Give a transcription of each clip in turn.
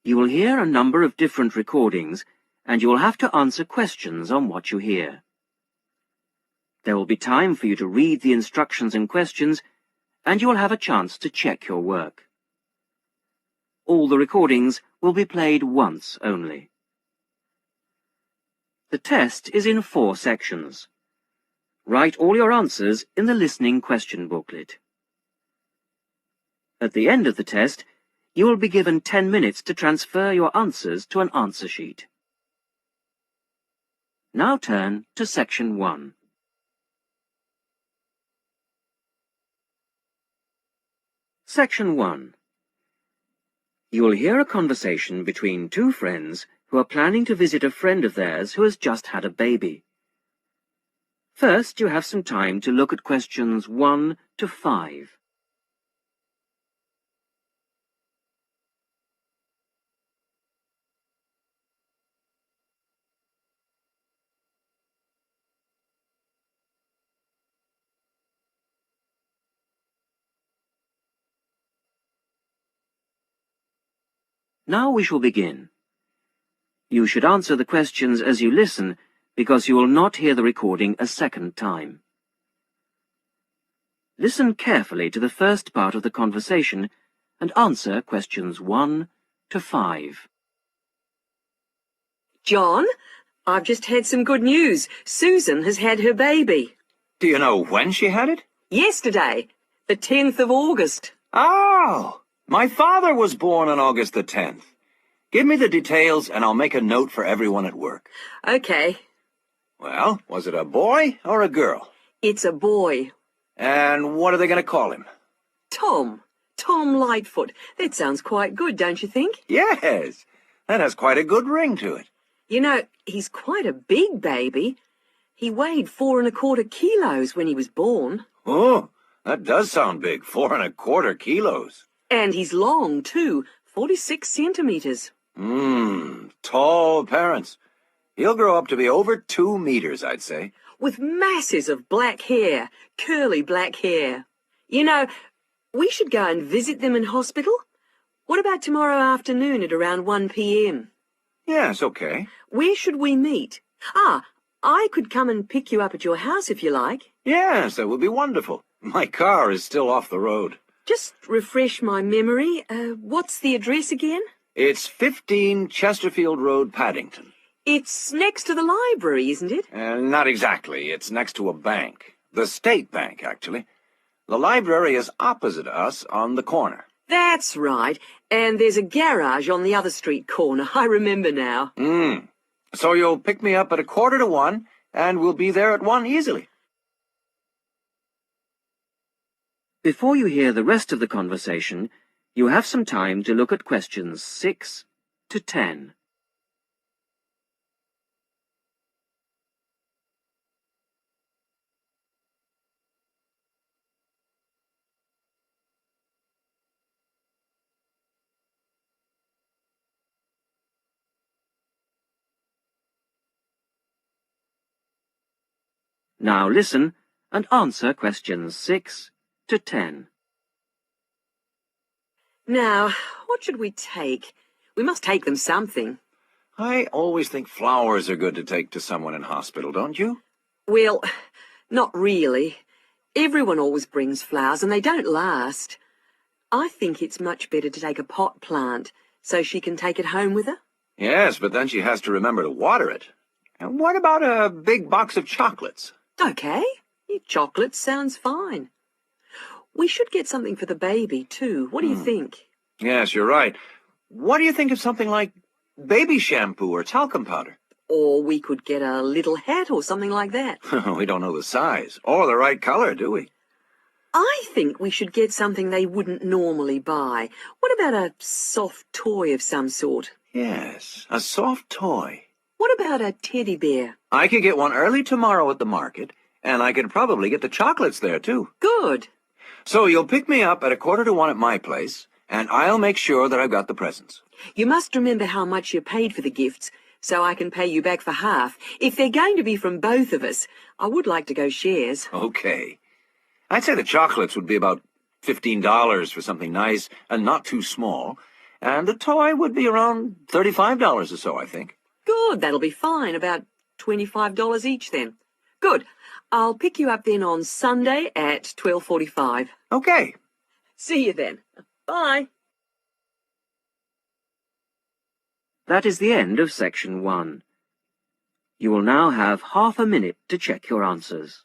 You will hear a number of different recordings, and you will have to answer questions on what you hear. There will be time for you to read the instructions and questions, and you will have a chance to check your work. All the recordings will be played once only. The test is in 4 sections. Write all your answers in the listening question booklet. At the end of the test, you will be given 10 minutes to transfer your answers to an answer sheet. Now turn to Section 1. Section 1. You will hear a conversation between 2 friends who are planning to visit a friend of theirs who has just had a baby. First, you have some time to look at questions 1 to 5. Now we shall begin. You should answer the questions as you listen, because you will not hear the recording a second time. Listen carefully to the first part of the conversation and answer questions 1 to 5. John, I've just had some good news. Susan has had her baby. Do you know when she had it? Yesterday, the 10th of August. Oh! My father was born on August the 10th. Give me the details and I'll make a note for everyone at work. Okay. Well, was it a boy or a girl? It's a boy. And what are they going to call him? Tom. Tom Lightfoot. That sounds quite good, don't you think? Yes, that has quite a good ring to it. You know, he's quite a big baby. He weighed 4¼ kilos when he was born. Oh, that does sound big, 4¼ kilos. And he's long, too, 46 centimeters. Tall parents. He'll grow up to be over 2 meters, I'd say. With masses of black hair, curly black hair. You know, we should go and visit them in hospital. What about tomorrow afternoon at around 1 p.m? Yes, okay. Where should we meet? I could come and pick you up at your house if you like. Yes, that would be wonderful. My car is still off the road. Just refresh my memory. What's the address again? It's 15 Chesterfield Road, Paddington. It's next to the library, isn't it? Not exactly. It's next to a bank. The State Bank, actually. The library is opposite us on the corner. That's right. And there's a garage on the other street corner. I remember now. So you'll pick me up at 1:45, and we'll be there at 1 easily. Before you hear the rest of the conversation, you have some time to look at questions 6 to 10. Now listen and answer questions 6 to 10. Now, what should we take? We must take them something. I always think flowers are good to take to someone in hospital, don't you? Well, not really. Everyone always brings flowers and they don't last. I think it's much better to take a pot plant so she can take it home with her. Yes, but then she has to remember to water it. And what about a big box of chocolates? Okay, chocolate sounds fine. We should get something for the baby, too. What do you think? Yes, you're right. What do you think of something like baby shampoo or talcum powder? Or we could get a little hat or something like that. We don't know the size or the right color, do we? I think we should get something they wouldn't normally buy. What about a soft toy of some sort? Yes, a soft toy. What about a teddy bear? I could get one early tomorrow at the market, and I could probably get the chocolates there, too. Good. So you'll pick me up at 1:45 at my place, and I'll make sure that I've got the presents. You must remember how much you paid for the gifts, so I can pay you back for half. If they're going to be from both of us, I would like to go shares. Okay. I'd say the chocolates would be about $15 for something nice and not too small, And the toy would be around $35 or so, I think. Good, that'll be fine. About $25 each then. Good. I'll pick you up then on Sunday at 12:45. Okay. See you then. Bye. That is the end of section 1. You will now have half a minute to check your answers.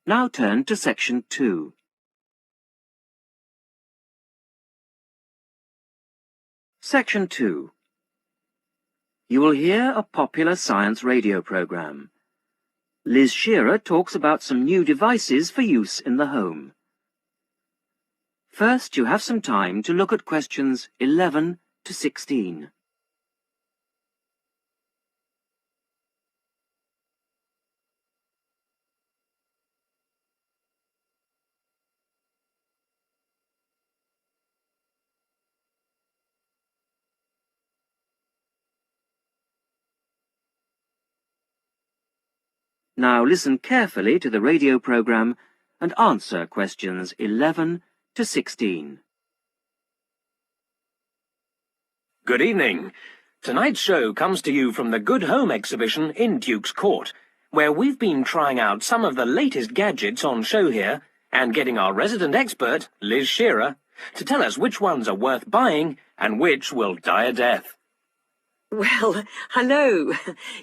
Now turn to section 2. Section 2. You will hear a popular science radio program. Liz Shearer talks about some new devices for use in the home. First, you have some time to look at questions 11 to 16. Now listen carefully to the radio program and answer questions 11 to 16. Good evening. Tonight's show comes to you from the Good Home exhibition in Duke's Court, where we've been trying out some of the latest gadgets on show here and getting our resident expert, Liz Shearer, to tell us which ones are worth buying and which will die a death. Well, hello.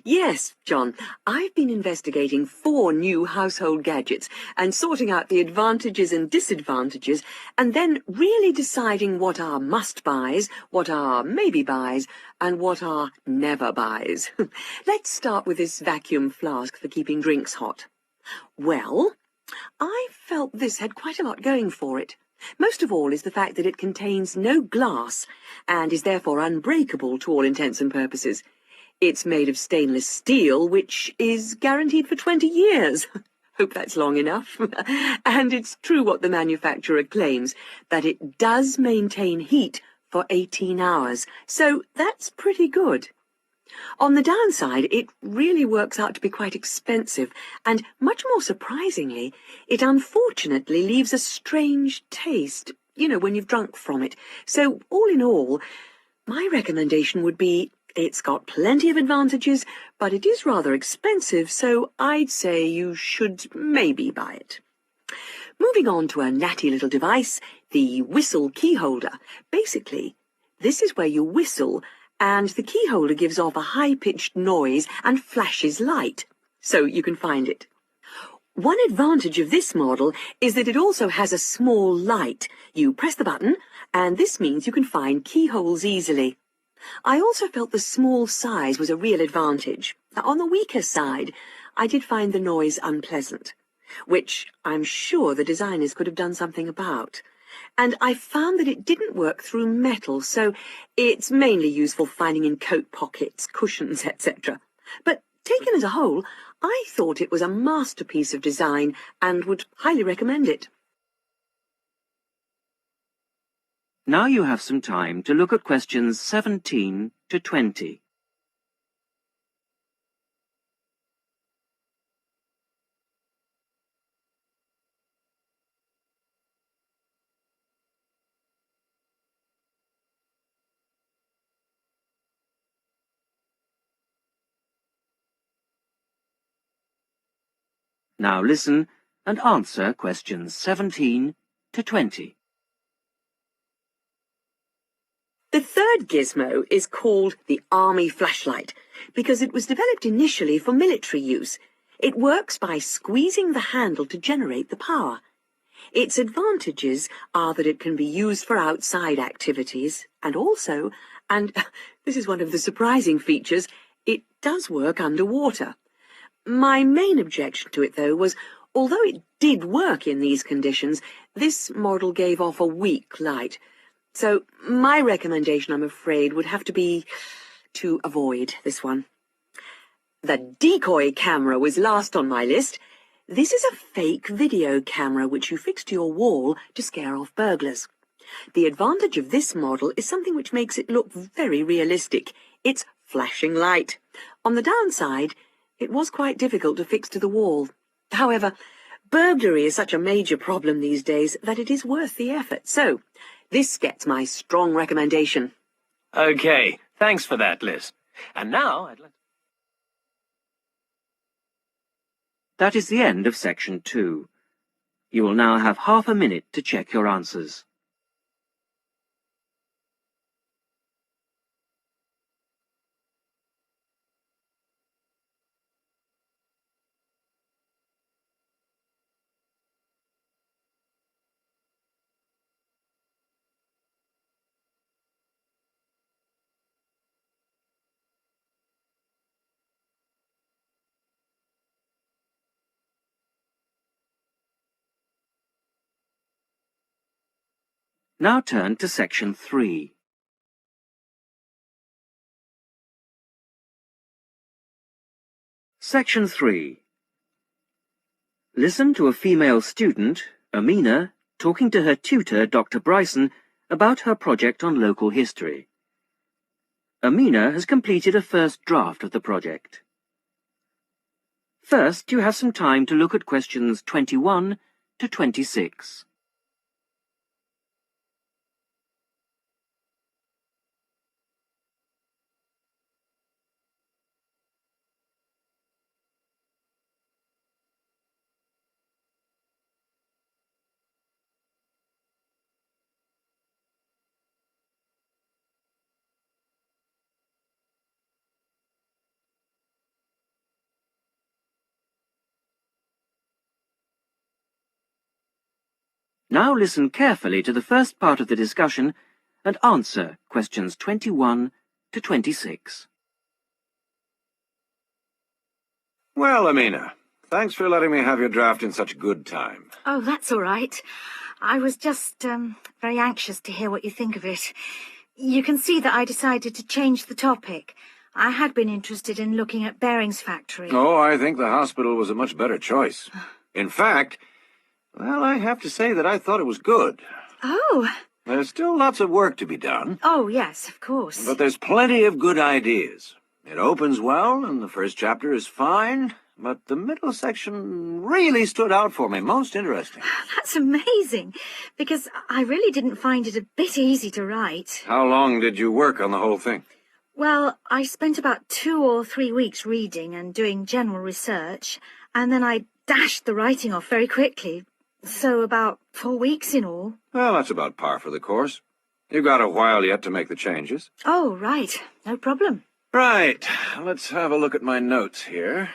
Yes, John, I've been investigating 4 new household gadgets and sorting out the advantages and disadvantages, and then really deciding what are must-buys, what are maybe-buys, and what are never-buys. Let's start with this vacuum flask for keeping drinks hot. Well, I felt this had quite a lot going for it. Most of all is the fact that it contains no glass and is therefore unbreakable to all intents and purposes. It's made of stainless steel, which is guaranteed for 20 years. Hope that's long enough. And it's true what the manufacturer claims, that it does maintain heat for 18 hours. So that's pretty good. On the downside, it really works out to be quite expensive, and much more surprisingly, it unfortunately leaves a strange taste, you know, when you've drunk from it. So, all in all, my recommendation would be it's got plenty of advantages, but it is rather expensive, so I'd say you should maybe buy it. Moving on to a natty little device, the whistle key holder. Basically, this is where you whistle, and the key holder gives off a high-pitched noise and flashes light, so you can find it. One advantage of this model is that it also has a small light. You press the button, and this means you can find keyholes easily. I also felt the small size was a real advantage. Now, on the weaker side, I did find the noise unpleasant, which I'm sure the designers could have done something about. And I found that it didn't work through metal, so it's mainly useful finding in coat pockets, cushions, etc. But taken as a whole, I thought it was a masterpiece of design and would highly recommend it. Now you have some time to look at questions 17 to 20. Now listen and answer questions 17 to 20. The third gizmo is called the Army flashlight because it was developed initially for military use. It works by squeezing the handle to generate the power. Its advantages are that it can be used for outside activities and also, and this is one of the surprising features, it does work underwater. My main objection to it, though, was although it did work in these conditions, this model gave off a weak light. So my recommendation, I'm afraid, would have to be to avoid this one. The decoy camera was last on my list. This is a fake video camera which you fix to your wall to scare off burglars. The advantage of this model is something which makes it look very realistic. It's flashing light. On the downside, it was quite difficult to fix to the wall. However, burglary is such a major problem these days that it is worth the effort. So, this gets my strong recommendation. Okay, thanks for that, Liz. And now I'd like... That is the end of section 2. You will now have half a minute to check your answers. Now turn to section 3. Section 3. Listen to a female student, Amina, talking to her tutor, Dr. Bryson, about her project on local history. Amina has completed a first draft of the project. First, you have some time to look at questions 21 to 26. Now listen carefully to the first part of the discussion and answer questions 21 to 26. Well, Amina, thanks for letting me have your draft in such good time. Oh, that's all right. I was just, very anxious to hear what you think of it. You can see that I decided to change the topic. I had been interested in looking at Bering's factory. Oh, I think the hospital was a much better choice. In fact, well, I have to say that I thought it was good. Oh. There's still lots of work to be done. Oh, yes, of course. But there's plenty of good ideas. It opens well, and the first chapter is fine, but the middle section really stood out for me. Most interesting. That's amazing, because I really didn't find it a bit easy to write. How long did you work on the whole thing? Well, I spent about 2 or 3 weeks reading and doing general research, and then I dashed the writing off very quickly. So about 4 weeks in all. Well, that's about par for the course. You've got a while yet to make the changes. Oh, right. No problem. Right. Let's have a look at my notes here.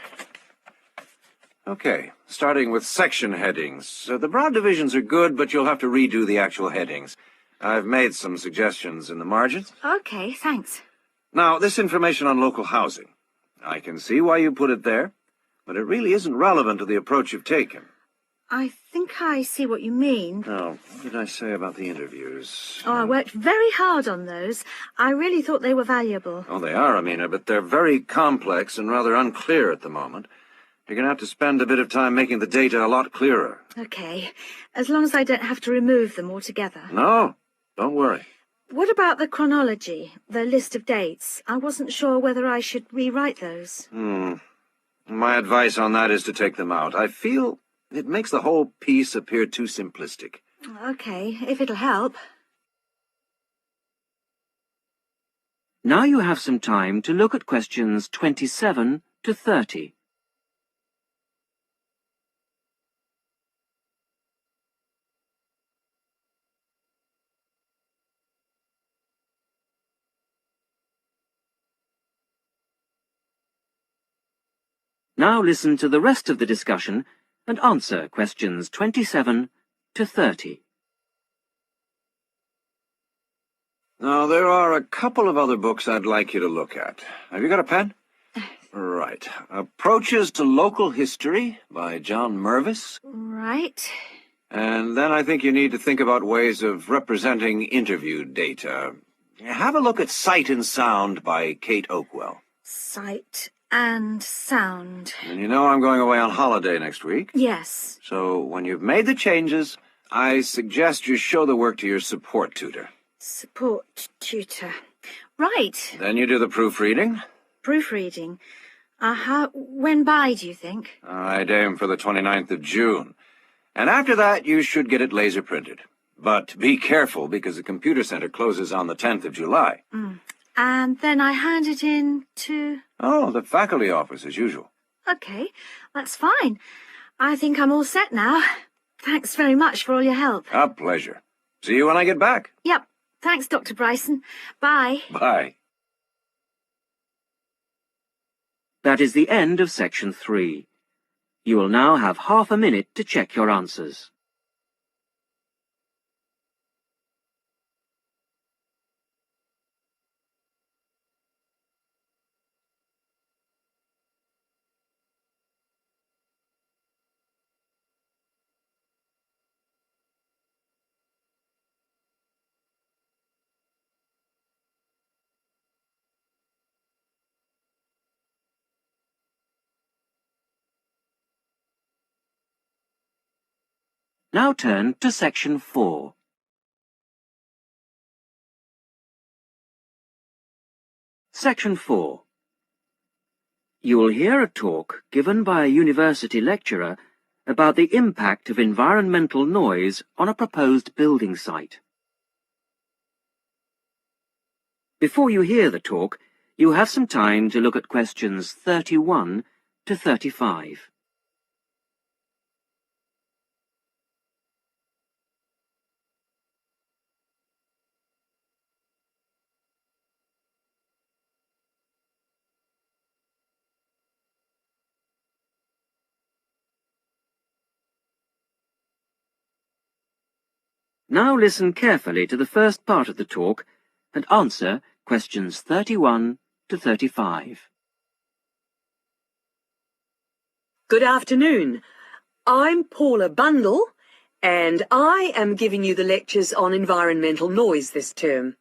Okay, starting with section headings. The broad divisions are good, but you'll have to redo the actual headings. I've made some suggestions in the margins. Okay, thanks. Now, this information on local housing. I can see why you put it there, but it really isn't relevant to the approach you've taken. I think I see what you mean. Now, what did I say about the interviews? Oh, I worked very hard on those. I really thought they were valuable. Oh, they are, Amina, but they're very complex and rather unclear at the moment. You're going to have to spend a bit of time making the data a lot clearer. Okay, as long as I don't have to remove them altogether. No, don't worry. What about the chronology, the list of dates? I wasn't sure whether I should rewrite those. My advice on that is to take them out. I feel it makes the whole piece appear too simplistic. Okay, if it'll help. Now you have some time to look at questions 27 to 30. Now listen to the rest of the discussion and answer questions 27 to 30. Now, there are a couple of other books I'd like you to look at. Have you got a pen? Right. Approaches to Local History by John Mervis. Right. And then I think you need to think about ways of representing interview data. Have a look at Sight and Sound by Kate Oakwell. Sight and sound. And you know I'm going away on holiday next week. Yes. So when you've made the changes, I suggest you show the work to your support tutor. Support tutor. Right. Then you do the proofreading. Proofreading. When by, do you think? I'd aim for the 29th of June. And after that, you should get it laser printed. But be careful, because the computer center closes on the 10th of July. And then I hand it in to... Oh, the faculty office, as usual. Okay, that's fine. I think I'm all set now. Thanks very much for all your help. A pleasure. See you when I get back. Yep. Thanks, Dr. Bryson. Bye. Bye. That is the end of section 3. You will now have half a minute to check your answers. Now turn to section 4. Section 4. You will hear a talk given by a university lecturer about the impact of environmental noise on a proposed building site. Before you hear the talk, you have some time to look at questions 31 to 35. Now listen carefully to the first part of the talk and answer questions 31 to 35. Good afternoon. I'm Paula Bundle, and I am giving you the lectures on environmental noise this term.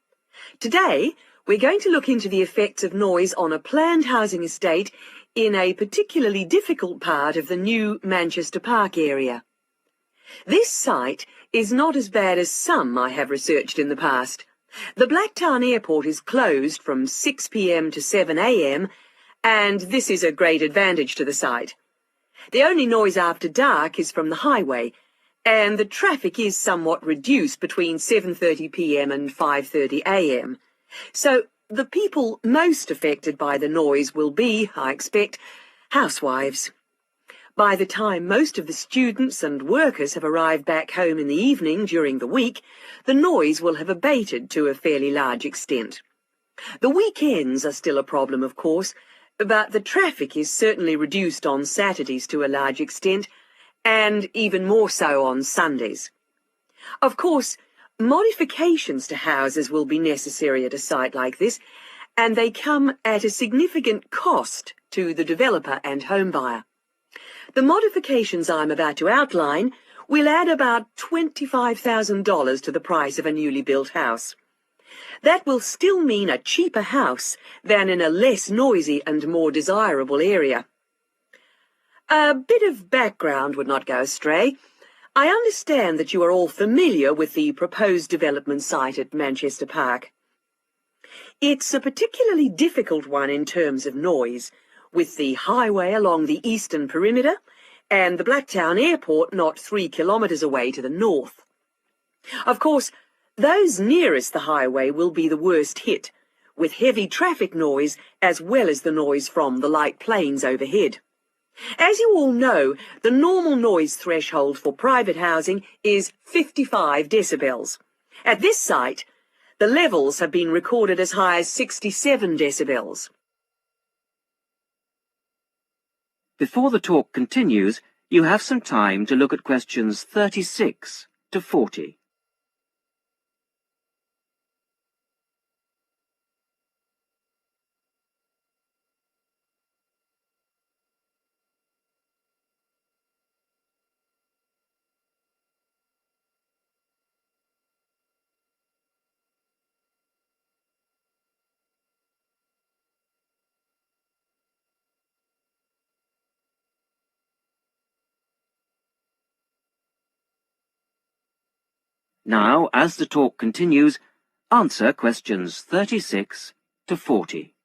Today, we're going to look into the effects of noise on a planned housing estate in a particularly difficult part of the new Manchester Park area. This site is not as bad as some I have researched in the past. The Blacktown Airport is closed from 6 p.m. to 7 a.m, and this is a great advantage to the site. The only noise after dark is from the highway, and the traffic is somewhat reduced between 7:30 p.m. and 5:30 a.m. So the people most affected by the noise will be, I expect, housewives. By the time most of the students and workers have arrived back home in the evening during the week, the noise will have abated to a fairly large extent. The weekends are still a problem, of course, but the traffic is certainly reduced on Saturdays to a large extent, and even more so on Sundays. Of course, modifications to houses will be necessary at a site like this, and they come at a significant cost to the developer and home buyer. The modifications I'm about to outline will add about $25,000 to the price of a newly built house. That will still mean a cheaper house than in a less noisy and more desirable area. A bit of background would not go astray. I understand that you are all familiar with the proposed development site at Manchester Park. It's a particularly difficult one in terms of noise, with the highway along the eastern perimeter and the Blacktown Airport not 3 kilometres away to the north. Of course, those nearest the highway will be the worst hit, with heavy traffic noise as well as the noise from the light planes overhead. As you all know, the normal noise threshold for private housing is 55 decibels. At this site, the levels have been recorded as high as 67 decibels. Before the talk continues, you have some time to look at questions 36 to 40. Now, as the talk continues, answer questions 36 to 40.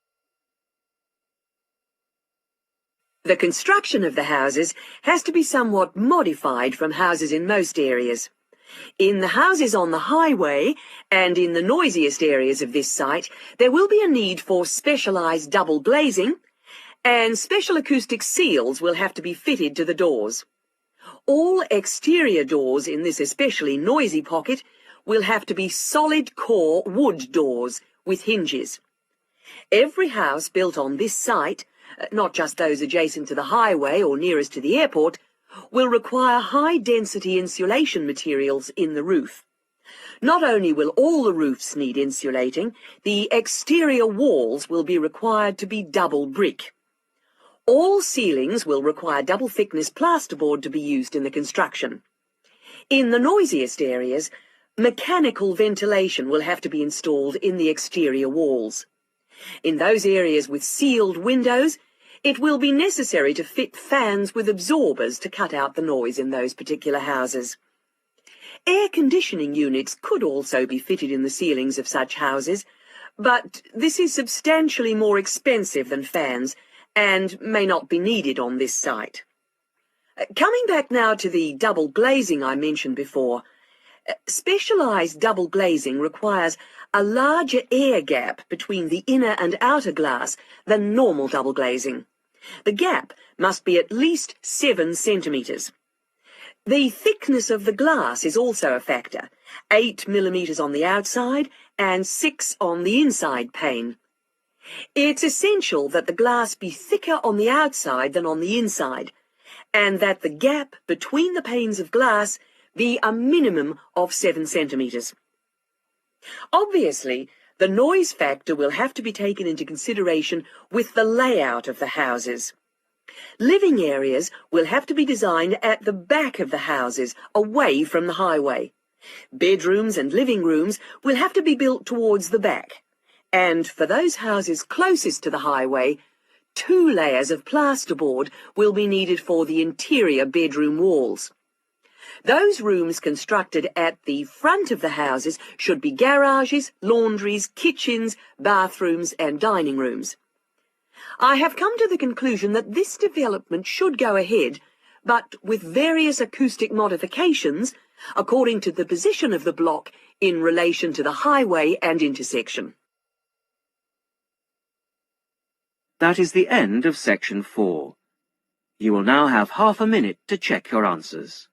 The construction of the houses has to be somewhat modified from houses in most areas. In the houses on the highway and in the noisiest areas of this site, there will be a need for specialised double glazing, and special acoustic seals will have to be fitted to the doors. All exterior doors in this especially noisy pocket will have to be solid core wood doors with hinges. Every house built on this site, not just those adjacent to the highway or nearest to the airport, will require high-density insulation materials in the roof. Not only will all the roofs need insulating, the exterior walls will be required to be double brick. All ceilings will require double-thickness plasterboard to be used in the construction. In the noisiest areas, mechanical ventilation will have to be installed in the exterior walls. In those areas with sealed windows, it will be necessary to fit fans with absorbers to cut out the noise in those particular houses. Air conditioning units could also be fitted in the ceilings of such houses, but this is substantially more expensive than fans and may not be needed on this site. Coming back now to the double glazing I mentioned before, specialised double glazing requires a larger air gap between the inner and outer glass than normal double glazing. The gap must be at least 7 centimetres. The thickness of the glass is also a factor, 8 millimetres on the outside and 6 on the inside pane. It's essential that the glass be thicker on the outside than on the inside, and that the gap between the panes of glass be a minimum of 7 centimetres. Obviously, the noise factor will have to be taken into consideration with the layout of the houses. Living areas will have to be designed at the back of the houses, away from the highway. Bedrooms and living rooms will have to be built towards the back. And for those houses closest to the highway, 2 layers of plasterboard will be needed for the interior bedroom walls. Those rooms constructed at the front of the houses should be garages, laundries, kitchens, bathrooms and dining rooms. I have come to the conclusion that this development should go ahead, but with various acoustic modifications according to the position of the block in relation to the highway and intersection. That is the end of section 4. You will now have half a minute to check your answers.